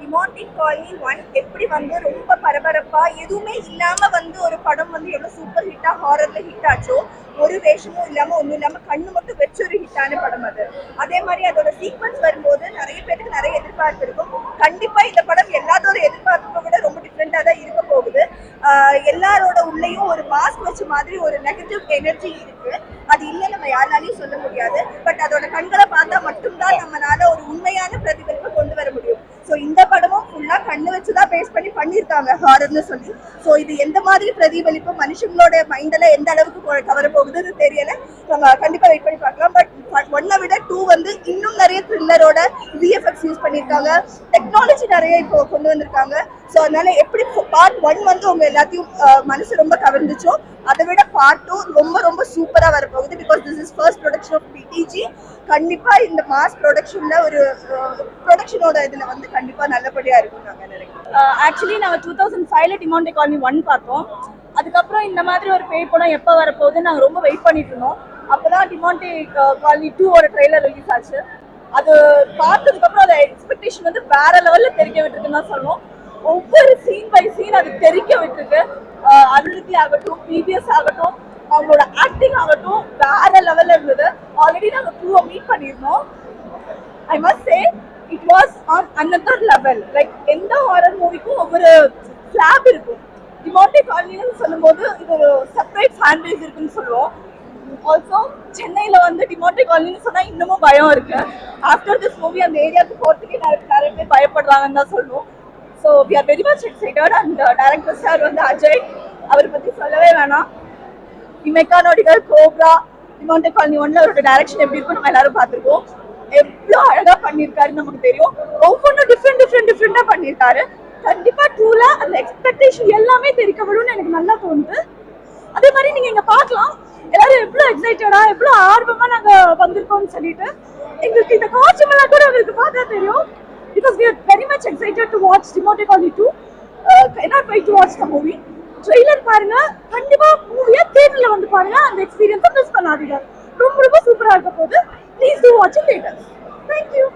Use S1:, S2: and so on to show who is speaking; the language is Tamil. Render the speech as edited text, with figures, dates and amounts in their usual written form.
S1: டிமாண்டிக் காலனி 1 எப்படி வந்து ரொம்ப பரபரப்பா எதுவுமே இல்லாம வந்து ஒரு படம் வந்து எவ்வளவு சூப்பர் ஹிட்டா ஹாரர்ல ஹிட் ஆச்சோ, ஒரு வேஷமும் இல்லாம ஒண்ணும் இல்லாம கண்ணு மட்டும் வச்சு ஒரு ஹிட்டான படம் அது. அதே மாதிரி அதோட சீக்வன்ஸ் வரும்போது நிறைய பேருக்கு நிறைய எதிர்பார்ப்பு இருக்கும். கண்டிப்பா இந்த படம் எல்லாத்தோட எதிர்பார்ப்பை விட ரொம்ப டிஃப்ரெண்டா தான் இருக்க போகுது. எல்லாரோட உள்ளேயும் ஒரு மாஸ்க் வச்ச மாதிரி ஒரு நெகட்டிவ் எனர்ஜி இருக்கு. அது இல்லை நம்ம யாராலையும் சொல்ல முடியாது. பட் அதோட கண்களை பார்த்தா மட்டும்தான் நம்மளால ஒரு உண்மையான பிரதிபலிப்பை கொண்டு வர முடியும். ஸோ இந்த படமும் ஃபுல்லா கண்ணு வச்சுதான் பேஸ் பண்ணி பண்ணியிருக்காங்க ஹாரர்னு சொல்லி. ஸோ இது எந்த மாதிரி பிரதிபலிப்பு மனுஷங்களோட மைண்டில் எந்த அளவுக்கு கவர போகுதுன்னு தெரியல. நம்ம கண்டிப்பா வெயிட் பண்ணி பார்க்கலாம். பட் 1 விட 2 வந்து இன்னும் நிறைய த்ரில்லரோட விஎஃப்எக்ஸ் யூஸ் பண்ணியிருக்காங்க. டெக்னாலஜி நிறைய இப்போ கொண்டு வந்திருக்காங்க. ஸோ அதனால எப்படி பார்ட் 1 வந்து உங்க எல்லாத்தையும் மனசு ரொம்ப கவர்ந்துச்சோ, அதை விட பார்ட் 2 ரொம்ப ரொம்ப சூப்பரா வரப்போகுது. Because this is first production of BTG. கண்டிப்பா இந்த மாஸ் ப்ரொடக்ஷன்ல ஒரு ப்ரொடக்ஷனோட இதுல வந்து கண்டிப்பா நல்லபடியா இருக்கும் நாங்க நினைக்கிறோம்.
S2: ஆக்சுவலி நாங்க 2005ல டிமாண்டிக் காலனி 1 பார்த்தோம். அதுக்கப்புறம் இந்த மாதிரி ஒரு பேய் படம் எப்போ வரப்போகுது நாங்கள் ரொம்ப வெயிட் பண்ணிட்டு இருந்தோம். அப்போதான் டிமாண்டிக் காலனி 2ஓட ட்ரெய்லர் ரிலீஸ் ஆச்சு. அது பார்த்ததுக்கு அப்புறம் அந்த எக்ஸ்பெக்டேஷன் வந்து வேற லெவல்ல தெரிக்க விட்டுருக்குன்னு தான் சொல்லணும். ஒவ்வொரு சீன் பை சீன் அது தெரிக்க விட்டுருக்கு. அருள்நிதி ஆகட்டும், பிபிஎஸ் ஆகட்டும், அவங்களோட ஆக்டிங் ஆகட்டும் வேற லெவல்ல இருந்தது. ஆல்ரெடி நாங்கள் 2 மீட் பண்ணியிருந்தோம். I must say it was on another level. Like எந்த ஹாரர் மூவிக்கும் ஒவ்வொரு ஃபிளாப் இருக்கும். டிமாண்டிக் காலனின்னு சொல்லும்போது இது ஒரு செப்பரேட் ஃபேன் பேஸ் இருக்குன்னு சொல்லுவோம். ஆல்சோ சென்னையில வந்து டிமாண்டிக் காலனின்னு சொன்னா இன்னமும் பயம் இருக்கு. ஆஃப்டர் திஸ் மூவி அந்த ஏரியாவுக்கு போறதுக்கே நிறைய பேர் பயப்படுறாங்கன்னு தான் சொல்லுவோம். So we are very much excited. And director sir வந்து அஜய், அவரை பற்றி சொல்லவே வேணாம். மெக்கானோடிகள், கோப்ரா, டிமாண்டிக் காலனி 1ல அவரோட டைரக்ஷன் எப்படி இருக்கும் நம்ம எல்லாரும் பார்த்துருக்கோம். எவ்வளோ அழகா பண்ணியிருக்காருன்னு நமக்கு தெரியும். ஒவ்வொன்றும் டிஃப்ரெண்டா பண்ணியிருக்காரு. கண்டிப்பா 2ல அந்த எக்ஸ்பெக்டேஷன் எல்லாமே தெரிக்க விடும்னு எனக்கு நல்லா தோணுது. அதே மாதிரி நீங்க இங்க பார்க்கலாம் எல்லாரும் எவ்வளோ எக்ஸைட்டடா எவ்வளோ ஆர்வமா நாங்க வந்திருக்கோம்னு சொல்லிட்டு. எங்களுக்கு இந்த காட்சிமெல்லாம் கூட உங்களுக்கு பார்த்தா தெரியும். Because we are very much excited to watch Demontic Colony 2. Cannot wait to watch the movie. Trailer பாருங்க, கண்டிப்பா மூவியை தியேட்டர்ல வந்து பாருங்க. அந்த எக்ஸ்பீரியன்ஸை மிஸ் பண்ணாதீங்க. ரொம்ப ரொம்ப சூப்பரா இருக்க போகுது. Please do watch in theatre. Thank you.